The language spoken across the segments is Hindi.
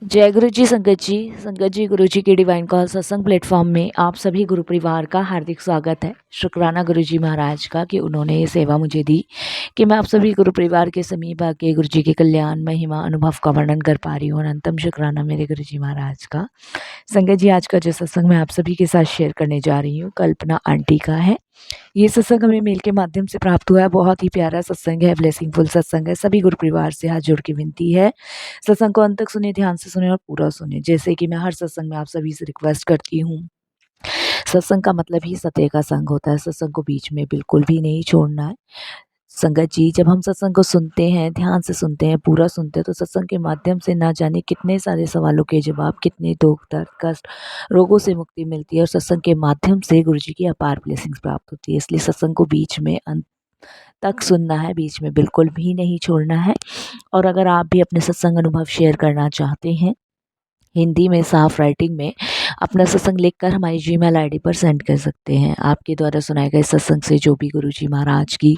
जय गुरु जी संगत जी गुरु जी के डिवाइन कॉल सत्संग प्लेटफॉर्म में आप सभी गुरु परिवार का हार्दिक स्वागत है। शुक्राना गुरु जी महाराज का कि उन्होंने ये सेवा मुझे दी कि मैं आप सभी गुरु परिवार के समीप आके गुरु जी के कल्याण महिमा अनुभव का वर्णन कर पा रही हूँ। अनंतम शुक्राना मेरे गुरु जी महाराज का। संगत जी, आज का जो सत्संग मैं आप सभी के साथ शेयर करने जा रही हूँ कल्पना आंटी का है। ये सत्संग हमें मेल के माध्यम से प्राप्त हुआ है। बहुत ही प्यारा सत्संग है, ब्लेसिंगफुल सत्संग है। सभी गुरु परिवार से हाथ जोड़ के विनती है, सत्संग को अंत तक सुने, ध्यान से सुने और पूरा सुने। जैसे कि मैं हर सत्संग में आप सभी से रिक्वेस्ट करती हूँ, सत्संग का मतलब ही सत्य का संग होता है। सत्संग को बीच में बिल्कुल भी नहीं छोड़ना है। संगत जी, जब हम सत्संग को सुनते हैं, ध्यान से सुनते हैं, पूरा सुनते हैं, तो सत्संग के माध्यम से ना जाने कितने सारे सवालों के जवाब, कितने दुख दर्द कष्ट रोगों से मुक्ति मिलती है और सत्संग के माध्यम से गुरु जी की अपार ब्लेसिंग्स प्राप्त होती है। इसलिए सत्संग को बीच में अंत तक सुनना है, बीच में बिल्कुल भी नहीं छोड़ना है। और अगर आप भी अपने सत्संग अनुभव शेयर करना चाहते हैं हिंदी में साफ राइटिंग में, अपना सत्संग लिखकर हमारी जीमेल आईडी पर सेंड कर सकते हैं। आपके द्वारा सुनाए गए सत्संग से जो भी गुरु जी महाराज की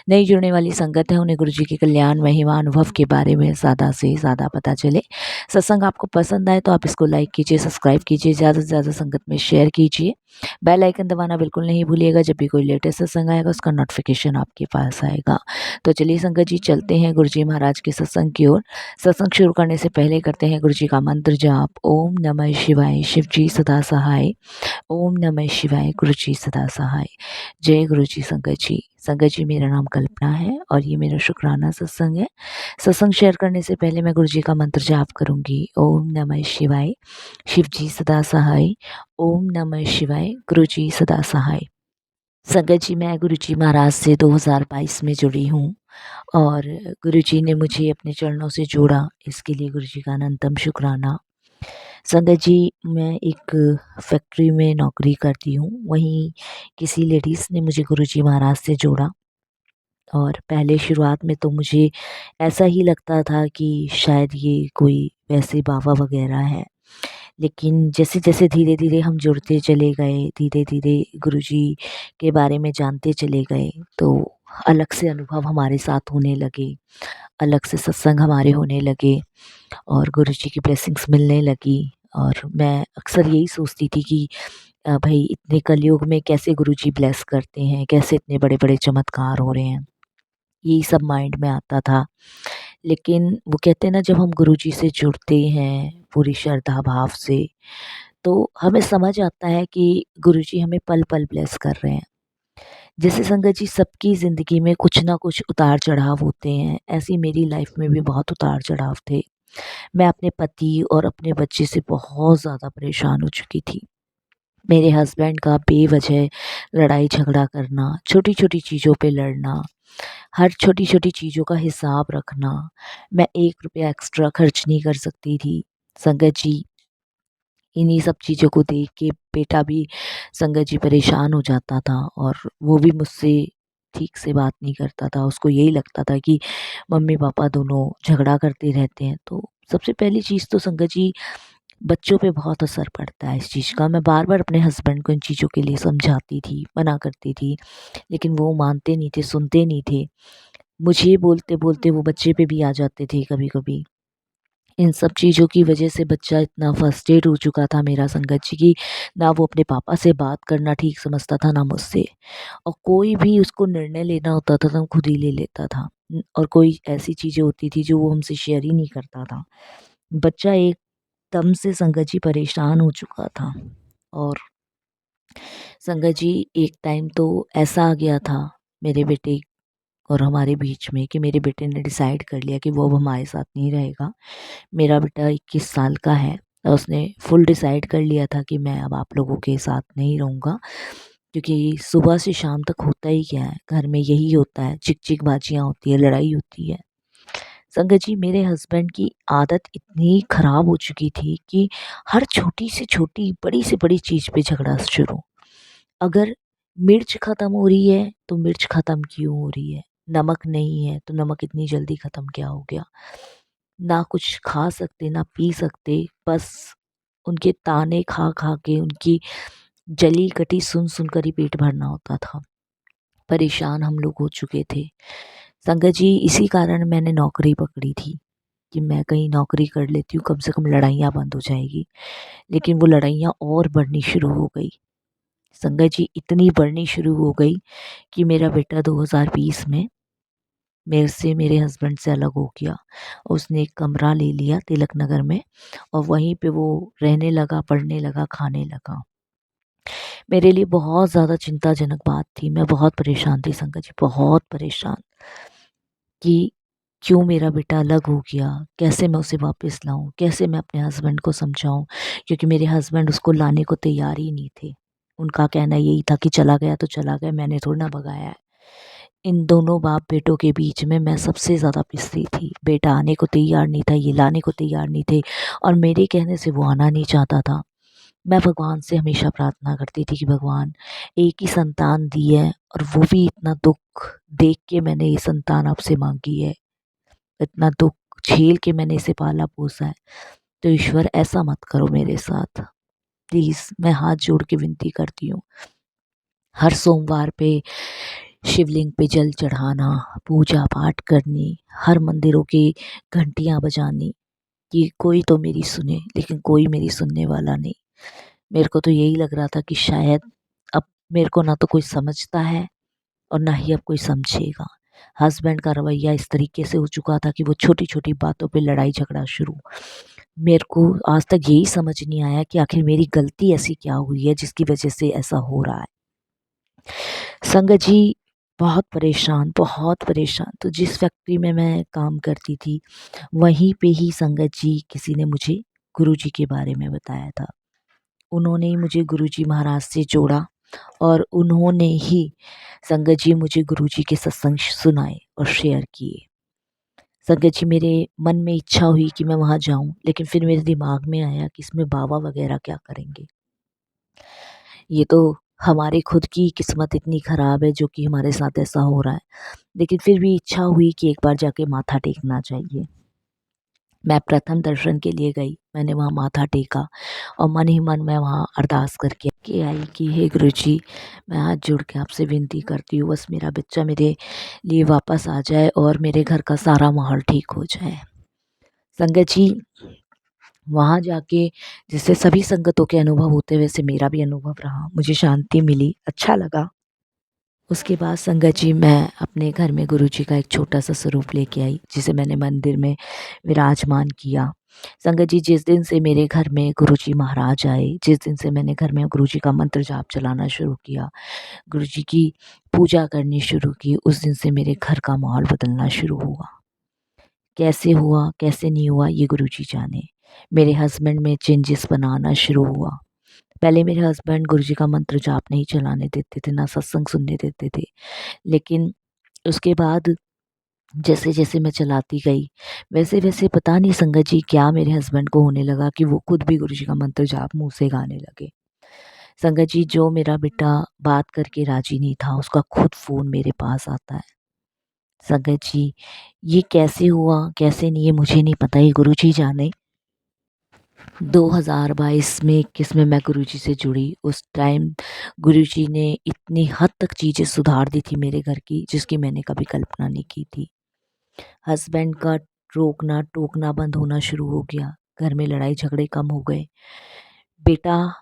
नई जुड़ने वाली संगत है, उन्हें गुरु जी के कल्याण महिमा अनुभव के बारे में ज़्यादा से ज़्यादा पता चले। सत्संग आपको पसंद आए तो आप इसको लाइक कीजिए, सब्सक्राइब कीजिए, ज़्यादा से ज़्यादा संगत में शेयर कीजिए। बेल आइकन दबाना बिल्कुल नहीं भूलिएगा। जब भी कोई लेटेस्ट सत्संग आएगा उसका नोटिफिकेशन आपके पास आएगा। तो चलिए संगत जी, चलते हैं गुरु जी महाराज के सत्संग की ओर। सत्संग शुरू करने से पहले करते हैं गुरु जी का मंत्र जाप। ओम नमः शिवाय, शिव जी सदा सहाय। ओम नमः शिवाय, गुरु जी सदा सहाय। जय गुरु जी। संगत जी, संगत जी, मेरा नाम कल्पना है और ये मेरा शुक्राना सत्संग है। सत्संग शेयर करने से पहले मैं गुरु जी का मंत्र जाप करूंगी। ओम नमः शिवाय, शिव जी सदा सहाय। ओम नमः शिवाय, गुरु जी सदा सहाय। संगत जी, मैं गुरु जी महाराज से 2022 में जुड़ी हूँ और गुरु जी ने मुझे अपने चरणों से जोड़ा, इसके लिए गुरु जी का अनंतम शुक्राना। संगत जी, मैं एक फैक्ट्री में नौकरी करती हूँ। वहीं किसी लेडीज़ ने मुझे गुरु जी महाराज से जोड़ा और पहले शुरुआत में तो मुझे ऐसा ही लगता था कि शायद ये कोई वैसे बाबा वगैरह है। लेकिन जैसे-जैसे धीरे-धीरे हम जुड़ते चले गए, धीरे-धीरे गुरुजी के बारे में जानते चले गए, तो अलग से अनुभव हमारे साथ होने लगे, अलग से सत्संग हमारे होने लगे और गुरुजी की ब्लेसिंग्स मिलने लगी। और मैं अक्सर यही सोचती थी कि भई इतने कलयुग में कैसे गुरुजी ब्लेस करते हैं, कैसे इतने बड़े-बड़े चमत्कार हो रहे हैं, यही सब माइंड में आता था। लेकिन वो कहते हैं ना, जब हम गुरुजी से जुड़ते हैं पूरी श्रद्धा भाव से, तो हमें समझ आता है कि गुरुजी हमें पल-पल ब्लेस कर रहे हैं। जैसे संगत जी, सबकी ज़िंदगी में कुछ ना कुछ उतार-चढ़ाव होते हैं, ऐसे ही मेरी लाइफ में भी बहुत उतार-चढ़ाव थे। मैं अपने पति और अपने बच्चे से बहुत ज़्यादा परेशान हो चुकी थी। मेरे हस्बैंड का बेवजह लड़ाई झगड़ा करना, छोटी-छोटी चीज़ों पे लड़ना, हर छोटी-छोटी चीज़ों का हिसाब रखना, मैं 1 रुपया एक्स्ट्रा खर्च नहीं कर सकती थी। संगत जी, इन्हीं सब चीज़ों को देख के बेटा भी संगत जी परेशान हो जाता था और वो भी मुझसे ठीक से बात नहीं करता था। उसको यही लगता था कि मम्मी-पापा दोनों झगड़ा करते रहते हैं। तो सबसे पहली चीज़ तो संगत जी, बच्चों पे बहुत असर पड़ता है इस चीज़ का। मैं बार-बार अपने हस्बैंड को इन चीज़ों के लिए समझाती थी, मना करती थी, लेकिन वो मानते नहीं थे, सुनते नहीं थे। मुझे बोलते-बोलते वो बच्चे पे भी आ जाते थे कभी-कभी। इन सब चीज़ों की वजह से बच्चा इतना फ्रस्ट्रेट हो चुका था मेरा संगत जी, कि ना वो अपने पापा से बात करना ठीक समझता था, ना मुझसे। और कोई भी उसको निर्णय लेना होता था तो खुद ही ले लेता था। और कोई ऐसी चीज़ें होती थी जो वो हमसे शेयर ही नहीं करता था। बच्चा एकदम से संगत जी परेशान हो चुका था। और संगत जी, एक टाइम तो ऐसा आ गया था मेरे बेटे और हमारे बीच में कि मेरे बेटे ने डिसाइड कर लिया कि वो अब हमारे साथ नहीं रहेगा। मेरा बेटा 21 साल का है और उसने फुल डिसाइड कर लिया था कि मैं अब आप लोगों के साथ नहीं रहूँगा, क्योंकि सुबह से शाम तक होता ही क्या है, घर में यही होता है, चिक-चिक बाजियाँ होती है, लड़ाई होती है। संगत जी, मेरे हस्बैंड की आदत इतनी ख़राब हो चुकी थी कि हर छोटी से छोटी, बड़ी से बड़ी चीज़ पे झगड़ा शुरू। अगर मिर्च ख़त्म हो रही है तो मिर्च ख़त्म क्यों हो रही है? नमक नहीं है तो नमक इतनी जल्दी ख़त्म क्या हो गया? ना कुछ खा सकते, ना पी सकते, बस उनके ताने खा-खा के, उनकी जली-कटी सुन-सुन कर ही पेट भरना होता था। परेशान हम लोग हो चुके थे। संगत जी, इसी कारण मैंने नौकरी पकड़ी थी। कि मैं कहीं नौकरी कर लेती हूँ, कम से कम लड़ाइयाँ बंद हो जाएगी। लेकिन वो लड़ाइयाँ और बढ़नी शुरू हो गई। संगत जी, इतनी बढ़नी शुरू हो गई कि मेरा बेटा 2020 में मेरे हस्बैंड से अलग हो गया। उसने एक कमरा ले लिया तिलक नगर में और वहीं पे वो रहने लगा, पढ़ने लगा, खाने लगा। मेरे लिए बहुत ज़्यादा चिंताजनक बात थी। मैं बहुत परेशान थी संगत जी, बहुत परेशान कि क्यों मेरा बेटा अलग हो गया, कैसे मैं उसे वापस लाऊँ, कैसे मैं अपने हस्बैंड को समझाऊँ, क्योंकि मेरे हस्बैंड उसको लाने को तैयार ही नहीं थे। उनका कहना यही था कि चला गया तो चला गया, मैंने थोड़ी ना भगाया है। इन दोनों बाप बेटों के बीच में मैं सबसे ज़्यादा पिसती थी। बेटा आने को तैयार नहीं था, ये लाने को तैयार नहीं थे और मेरे कहने से वो आना नहीं चाहता था। मैं भगवान से हमेशा प्रार्थना करती थी कि भगवान, एक ही संतान दी है और वो भी इतना दुःख देख के मैंने ये संतान आपसे माँगी है। इतना दुःख झेल के मैंने इसे पाला-पोसा है। तो ईश्वर ऐसा मत करो मेरे साथ। प्लीज़ मैं हाथ जोड़ के विनती करती हूँ। हर सोमवार पे शिवलिंग पे जल चढ़ाना, पूजा पाठ करनी, हर मंदिरों की घंटियाँ बजानी कि कोई तो मेरी सुने, लेकिन कोई मेरी सुनने वाला नहीं। मेरे को तो यही लग रहा था कि शायद अब मेरे को ना तो कोई समझता है और ना ही अब कोई समझेगा। हस्बैंड का रवैया इस तरीके से हो चुका था कि वो छोटी-छोटी बातों पे लड़ाई झगड़ा शुरू। मेरे को आज तक यही समझ नहीं आया कि आखिर मेरी गलती ऐसी क्या हुई है जिसकी वज़ह से ऐसा हो रहा है। संगत जी, बहुत परेशान। तो जिस फैक्ट्री में मैं काम करती थी, वहीं पे ही संगत जी किसी ने मुझे गुरुजी के बारे में बताया था। उन्होंने ही मुझे गुरुजी महाराज से जोड़ा और उन्होंने ही संगत जी मुझे गुरुजी के सत्संग सुनाए और शेयर किए। संगत जी, मेरे मन में इच्छा हुई कि मैं वहाँ जाऊँ, लेकिन फिर मेरे दिमाग में आया कि इसमें बाबा वग़ैरह क्या करेंगे? ये तो हमारी खुद की किस्मत इतनी ख़राब है जो कि हमारे साथ ऐसा हो रहा है। लेकिन फिर भी इच्छा हुई कि एक बार जाके माथा टेकना चाहिए। मैं प्रथम दर्शन के लिए गई, मैंने वहाँ माथा टेका और मन ही मन मैं वहाँ अरदास करके आई कि हे गुरुजी, मैं हाथ जोड़ के आपसे विनती करती हूँ, बस मेरा बच्चा मेरे लिए वापस आ जाए और मेरे घर का सारा माहौल ठीक हो जाए। संगत जी, वहाँ जाके जैसे सभी संगतों के अनुभव होते हैं वैसे मेरा भी अनुभव रहा। मुझे शांति मिली, अच्छा लगा। उसके बाद संगत जी, मैं अपने घर में गुरुजी का एक छोटा-सा स्वरूप लेके आई, जिसे मैंने मंदिर में विराजमान किया। संगत जी, जिस दिन से मेरे घर में गुरुजी महाराज आए, जिस दिन से मैंने घर में गुरुजी का मंत्र जाप चलाना शुरू किया, गुरुजी की पूजा करनी शुरू की, उस दिन से मेरे घर का माहौल बदलना शुरू हुआ। कैसे हुआ, कैसे नहीं हुआ, ये गुरुजी जाने। मेरे हस्बैंड में चेंजेस बनाना शुरू हुआ। पहले मेरे हस्बैंड गुरुजी का मंत्र जाप नहीं चलाने देते थे, ना सत्संग सुनने देते थे। लेकिन उसके बाद जैसे-जैसे मैं चलाती गई, वैसे-वैसे पता नहीं संगत जी क्या मेरे हस्बैंड को होने लगा कि वो खुद भी गुरुजी का मंत्र जाप मुँह से गाने लगे। संगत जी, जो मेरा बेटा बात करके राज़ी नहीं था, उसका खुद फ़ोन मेरे पास आता है। संगत जी, ये कैसे हुआ, कैसे नहीं, ये मुझे नहीं पता, ये गुरुजी जाने। 2022 में 21 में मैं गुरुजी से जुड़ी। उस टाइम गुरुजी ने इतनी हद तक चीज़ें सुधार दी थी मेरे घर की, जिसकी मैंने कभी कल्पना नहीं की थी। हस्बैंड का रोकना-टोकना बंद होना शुरू हो गया। घर में लड़ाई झगड़े कम हो गए। बेटा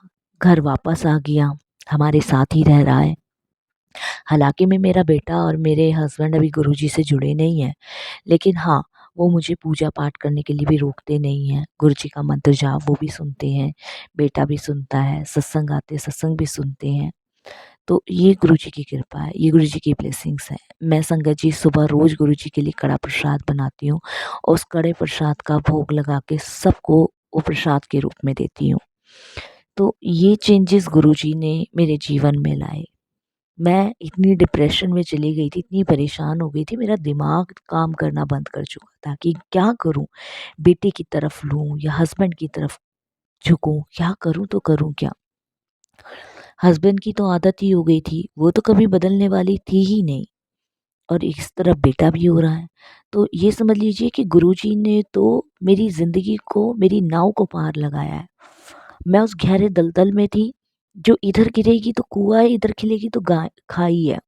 घर वापस आ गया, हमारे साथ ही रह रहा है। हालाँकि मैं मेरा बेटा और मेरे हस्बैंड अभी गुरुजी से जुड़े नहीं हैं, लेकिन हाँ, वो मुझे पूजा पाठ करने के लिए भी रोकते नहीं हैं। गुरुजी का मंत्र जाप वो भी सुनते हैं, बेटा भी सुनता है, सत्संग आते सत्संग भी सुनते हैं। तो ये गुरुजी की कृपा है, ये गुरुजी की ब्लेसिंग्स हैं। मैं संगत जी सुबह रोज़ गुरुजी के लिए कड़ा प्रसाद बनाती हूँ और उस कड़े प्रसाद का भोग लगा के सबको वो प्रसाद के रूप में देती हूँ। तो ये चेंजेस गुरुजी ने मेरे जीवन में लाए। मैं इतनी डिप्रेशन में चली गई थी, इतनी परेशान हो गई थी, मेरा दिमाग काम करना बंद कर चुका था कि क्या करूँ? बेटे की तरफ लूँ या हस्बैंड की तरफ झुकूँ? क्या करूँ तो करूँ क्या? हस्बैंड की तो आदत ही हो गई थी, वो तो कभी बदलने वाली थी ही नहीं और इस तरफ बेटा भी हो रहा है। तो ये समझ लीजिए कि गुरुजी ने तो मेरी ज़िंदगी को, मेरी नाव को पार लगाया है। मैं उस गहरे दलदल में थी, जो इधर गिरेगी तो कुआँ है, इधर खिलेगी तो खाई है।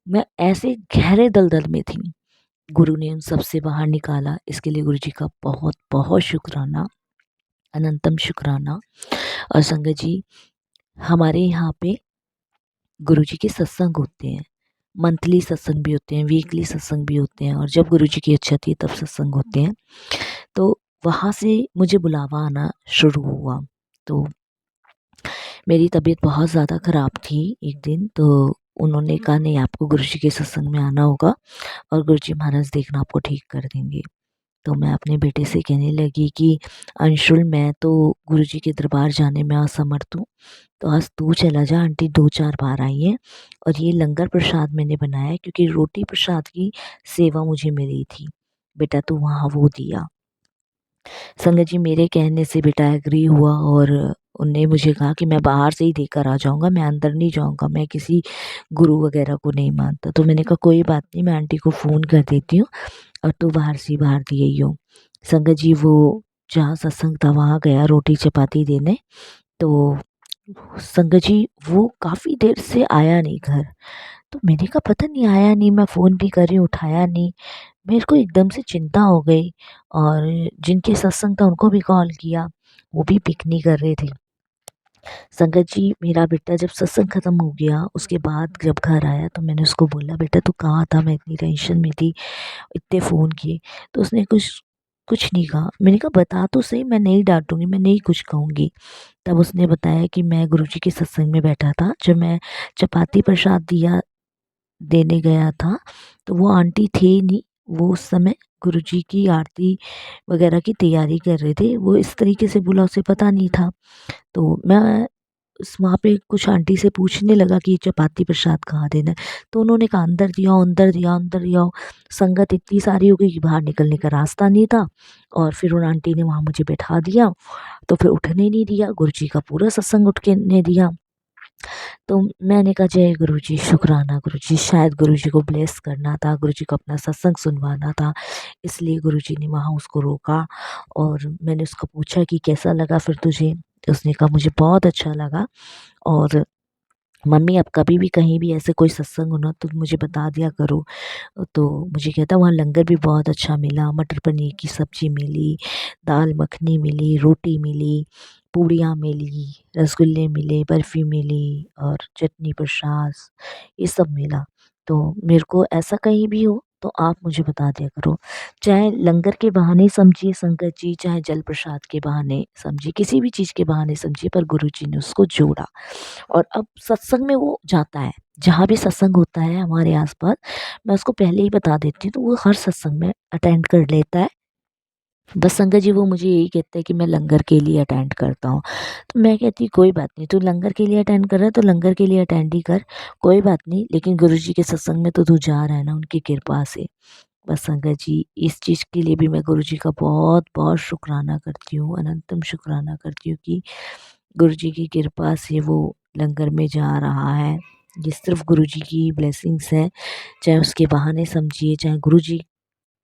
मैं ऐसे गहरे दलदल में थी। गुरु ने उन सब से बाहर निकाला। इसके लिए गुरु जी का बहुत बहुत शुक्राना, अनंतम शुक्राना। और संगत जी, हमारे यहाँ पे गुरु जी के सत्संग होते हैं, मंथली सत्संग भी होते हैं, वीकली सत्संग भी होते हैं, और जब गुरु जी की इच्छा थी तब सत्संग होते हैं। तो वहाँ से मुझे बुलावा आना शुरू हुआ। तो मेरी तबीयत बहुत ज़्यादा ख़राब थी एक दिन, तो उन्होंने कहा नहीं, आपको गुरु जी के सत्संग में आना होगा और गुरु जी महाराज देखना आपको ठीक कर देंगे। तो मैं अपने बेटे से कहने लगी कि अंशुल, मैं तो गुरु जी के दरबार जाने में असमर्थ हूँ, तो आज तू चला जा, आंटी 2-4 बार आई है और ये लंगर प्रसाद मैंने बनाया है, क्योंकि रोटी प्रसाद की सेवा मुझे मिली थी, बेटा तू वहाँ वो दिया। संगत जी, मेरे कहने से बेटा एग्री हुआ और उनने मुझे कहा कि मैं बाहर से ही देकर आ जाऊँगा, मैं अंदर नहीं जाऊँगा, मैं किसी गुरु वगैरह को नहीं मानता। तो मैंने कहा कोई बात नहीं, मैं आंटी को फ़ोन कर देती हूँ और तू बाहर से ही बाहर दे आइयो। संगत जी, वो जहाँ सत्संग था वहाँ गया रोटी चपाती देने। तो संगत जी, वो काफ़ी देर से आया नहीं घर। तो मैंने कहा पता नहीं आया नहीं, मैं फ़ोन भी कर रही हूँ, उठाया नहीं। मेरे को एकदम से चिंता हो गई और जिनके सत्संग था उनको भी कॉल किया, वो भी पिक नहीं कर रहे थे। संगत जी, मेरा बेटा जब सत्संग ख़त्म हो गया उसके बाद जब घर आया तो मैंने उसको बोला, बेटा तू कहाँ था, मैं इतनी टेंशन में थी, इतने फ़ोन किए। तो उसने कुछ कुछ नहीं कहा। मैंने कहा बता तो सही, मैं नहीं डांटूंगी, मैं नहीं कुछ कहूँगी। तब उसने बताया कि मैं गुरुजी के सत्संग में बैठा था, जब मैं चपाती प्रसाद दिया देने गया था तो वो आंटी थे ही नहीं। वो उस समय गुरुजी की आरती वगैरह की तैयारी कर रहे थे। वो इस तरीके से बोला, उसे पता नहीं था। तो मैं उस वहाँ पे कुछ आंटी से पूछने लगा कि चपाती प्रसाद कहाँ देना है। तो उन्होंने कहा अंदर दिया आओ, अंदर दिया आओ, अंदर दिया आओ। संगत इतनी सारी हो गई कि बाहर निकलने का रास्ता नहीं था। और फिर उन आंटी ने वहाँ मुझे बैठा दिया, तो फिर उठने नहीं दिया, गुरुजी का पूरा सत्संग उठ के ने दिया। तो मैंने कहा जय गुरुजी, शुक्राना गुरुजी, शायद गुरुजी को ब्लेस करना था, गुरुजी को अपना सत्संग सुनवाना था, इसलिए गुरुजी ने वहाँ उसको रोका। और मैंने उसको पूछा कि कैसा लगा फिर तुझे? तो उसने कहा मुझे बहुत अच्छा लगा, और मम्मी अब कभी भी कहीं भी ऐसे कोई सत्संग हो ना तो मुझे बता दिया करो। तो मुझे कहता वहाँ लंगर भी बहुत अच्छा मिला, मटर पनीर की सब्ज़ी मिली, दाल मखनी मिली, रोटी मिली, पूड़ियाँ मिली, रसगुल्ले मिले, बर्फ़ी मिली और चटनी प्रसाद, ये सब मिला। तो मेरे को ऐसा कहीं भी हो तो आप मुझे बता दिया करो। चाहे लंगर के बहाने समझिए संगत जी, चाहे जल प्रसाद के बहाने समझिए, किसी भी चीज़ के बहाने समझिए, पर गुरुजी ने उसको जोड़ा। और अब सत्संग में वो जाता है, जहाँ भी सत्संग होता है हमारे आस-पास, मैं उसको पहले ही बता देती हूँ, तो वो हर सत्संग में अटेंड कर लेता है। बस संगत जी, वो मुझे यही कहता है कि मैं लंगर के लिए अटेंड करता हूँ। तो मैं कहती हूँ कोई बात नहीं, तू लंगर के लिए अटेंड कर रहा है तो लंगर के लिए अटेंड ही कर, कोई बात नहीं, लेकिन गुरुजी के सत्संग में तो तू जा रहा है ना उनकी कृपा से। बस संगत जी, इस चीज़ के लिए भी मैं गुरुजी का बहुत-बहुत शुकराना करती हूँ, अनंतम शुकराना करती हूँ कि गुरुजी की कृपा से वो लंगर में जा रहा है। ये सिर्फ़ गुरुजी की ब्लेसिंग्स हैं, चाहे उसके बहाने समझिए, चाहे गुरुजी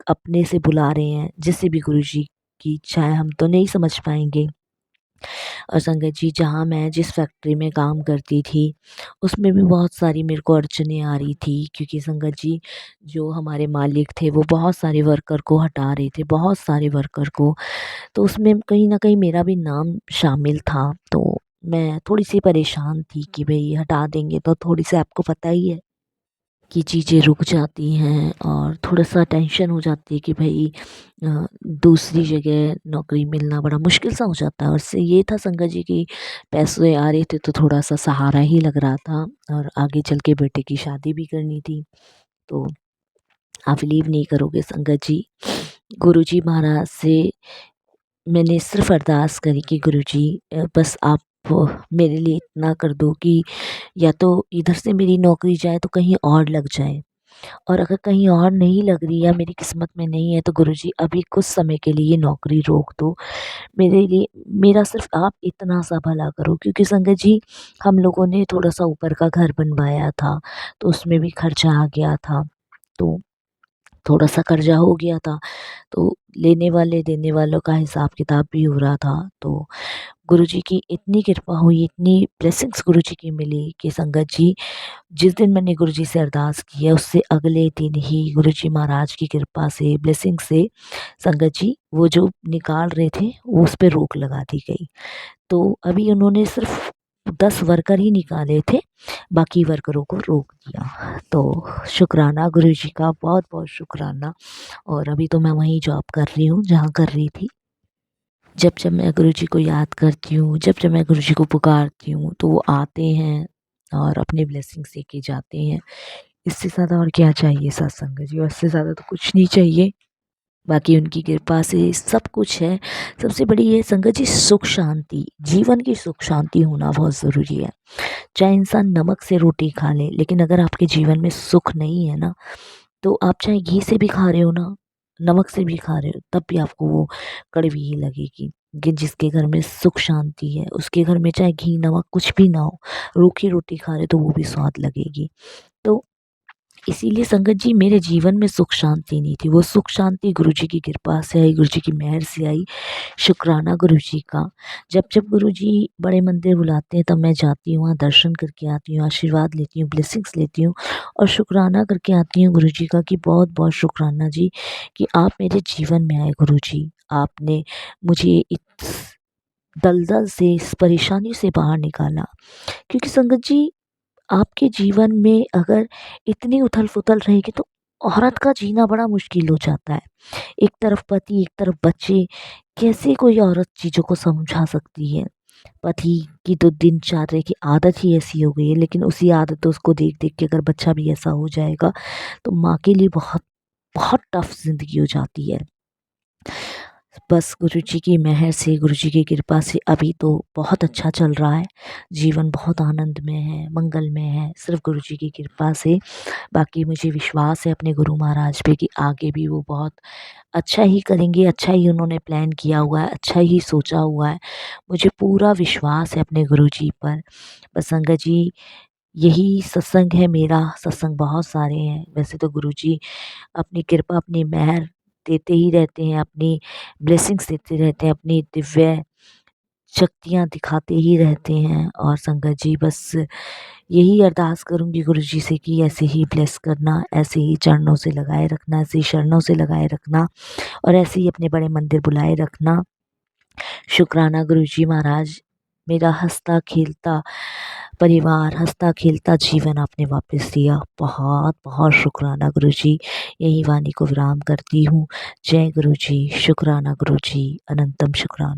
अपने से बुला रहे हैं, जिससे भी गुरुजी की इच्छा है, हम तो नहीं समझ पाएँगे। और संगत जी, जहाँ मैं जिस फैक्ट्री में काम करती थी, उसमें भी बहुत सारी मेरे को अड़चनें आ रही थी, क्योंकि संगत जी, जो हमारे मालिक थे वो बहुत सारे वर्कर को हटा रहे थे, बहुत सारे वर्कर को। तो उसमें कहीं न कहीं मेरा भी नाम शामिल था। तो मैं थोड़ी-सी परेशान थी कि भई हटा देंगे तो थोड़ी-सी, आपको पता ही है कि चीज़ें रुक जाती हैं और थोड़ा-सा टेंशन हो जाती है कि भई दूसरी जगह नौकरी मिलना बड़ा मुश्किल सा हो जाता है। और से ये था संगत जी कि पैसे आ रहे थे तो थोड़ा-सा सहारा ही लग रहा था, और आगे चल के बेटे की शादी भी करनी थी। तो आप बिलीव नहीं करोगे संगत जी, गुरुजी महाराज से मैंने सिर्फ़ अरदास करी कि गुरुजी, बस आप मेरे लिए इतना कर दो कि या तो इधर से मेरी नौकरी जाए तो कहीं और लग जाए, और अगर कहीं और नहीं लग रही या मेरी किस्मत में नहीं है तो गुरुजी अभी कुछ समय के लिए ये नौकरी रोक दो। मेरे लिए, मेरा सिर्फ़ आप इतना सा भला करो, क्योंकि संगत जी, हम लोगों ने थोड़ा-सा ऊपर का घर बनवाया था, तो उसमें भी खर्चा आ गया था। तो थोड़ा-सा कर्जा हो गया था, तो लेने वाले देने वालों का हिसाब-किताब भी हो रहा था। तो गुरुजी की इतनी कृपा हुई, इतनी ब्लेसिंग्स गुरुजी की मिली कि संगत जी, जिस दिन मैंने गुरुजी से अरदास की है, उससे अगले दिन ही गुरुजी महाराज की कृपा से, ब्लेसिंग से संगत जी वो जो निकाल रहे थे, वो उस पे रोक लगा दी गई। तो अभी उन्होंने सिर्फ़ 10 वर्कर ही निकाले थे, बाकी वर्करों को रोक दिया। तो शुक्राना गुरुजी का, बहुत-बहुत शुक्राना। और अभी तो मैं वहीं जॉब कर रही हूँ, जहाँ कर रही थी। जब-जब मैं गुरुजी को याद करती हूँ, जब-जब मैं गुरुजी को पुकारती हूँ, तो वो आते हैं और अपनी ब्लेसिंग्स देके जाते हैं। इससे ज़्यादा और क्या चाहिए सत्संग जी, और इससे ज़्यादा तो कुछ नहीं चाहिए। बाकी उनकी कृपा से सब कुछ है। सबसे बड़ी ये संगत जी सुख शांति, जीवन की सुख शांति होना बहुत ज़रूरी है। चाहे इंसान नमक से रोटी खा ले, लेकिन अगर आपके जीवन में सुख नहीं है ना, तो आप चाहे घी से भी खा रहे हो ना, नमक से भी खा रहे हो, तब भी आपको वो कड़वी ही लगेगी। कि जिसके घर में सुख शांति है, उसके घर में चाहे घी नमक कुछ भी ना हो, रूखी रोटी खा रहे तो वो भी स्वाद लगेगी। तो इसीलिए संगत जी, मेरे जीवन में सुख शांति नहीं थी, वो सुख शांति गुरुजी की कृपा से आई, गुरुजी की मेहर से आई। शुक्राना गुरुजी का। जब-जब गुरुजी बड़े मंदिर बुलाते हैं, तब मैं जाती हूँ, वहाँ दर्शन करके आती हूँ, आशीर्वाद लेती हूँ, ब्लेसिंग्स लेती हूँ और शुक्राना करके आती हूँ गुरुजी का कि बहुत-बहुत शुक्राना जी कि आप मेरे जीवन में आए गुरुजी। आपने मुझे इस दलदल से, इस परेशानी से बाहर निकाला। क्योंकि संगत जी, आपके जीवन में अगर इतनी उथल-पुथल रहेगी, तो औरत का जीना बड़ा मुश्किल हो जाता है। एक तरफ पति, एक तरफ बच्चे, कैसे कोई औरत चीज़ों को समझा सकती है? पति की तो दिनचर्या की आदत ही ऐसी हो गई है, लेकिन उसी आदतों को देख-देख के अगर बच्चा भी ऐसा हो जाएगा, तो माँ के लिए बहुत, बहुत टफ ज़िंदगी हो जाती है। बस गुरुजी की मेहर से, गुरुजी की कृपा से अभी तो बहुत अच्छा चल रहा है। जीवन बहुत आनंद में है, मंगल में है, सिर्फ़ गुरुजी की कृपा से। बाकी मुझे विश्वास है अपने गुरु महाराज पे कि आगे भी वो बहुत अच्छा ही करेंगे, अच्छा ही उन्होंने प्लान किया हुआ है, अच्छा ही सोचा हुआ है। मुझे पूरा विश्वास है अपने गुरुजी पर। बस संगत जी, यही सत्संग है मेरा, सत्संग बहुत सारे हैं। वैसे तो गुरुजी अपनी कृपा, अपनी मेहर देते ही रहते हैं, अपनी ब्लेसिंग्स देते रहते हैं, अपनी दिव्य शक्तियाँ दिखाते ही रहते हैं। और संगत जी, बस यही अरदास करूँगी गुरुजी से कि ऐसे ही ब्लेस करना, ऐसे ही चरणों से लगाए रखना, ऐसे ही शरणों से लगाए रखना और ऐसे ही अपने बड़े मंदिर बुलाए रखना। शुक्राना गुरुजी महाराज, मेरा हँसता-खेलता परिवार, हँसता-खेलता जीवन आपने वापस दिया। बहुत-बहुत शुक्राना गुरुजी। यही वाणी को विराम करती हूँ। जय गुरुजी, शुक्राना गुरुजी, अनंतम शुक्राना।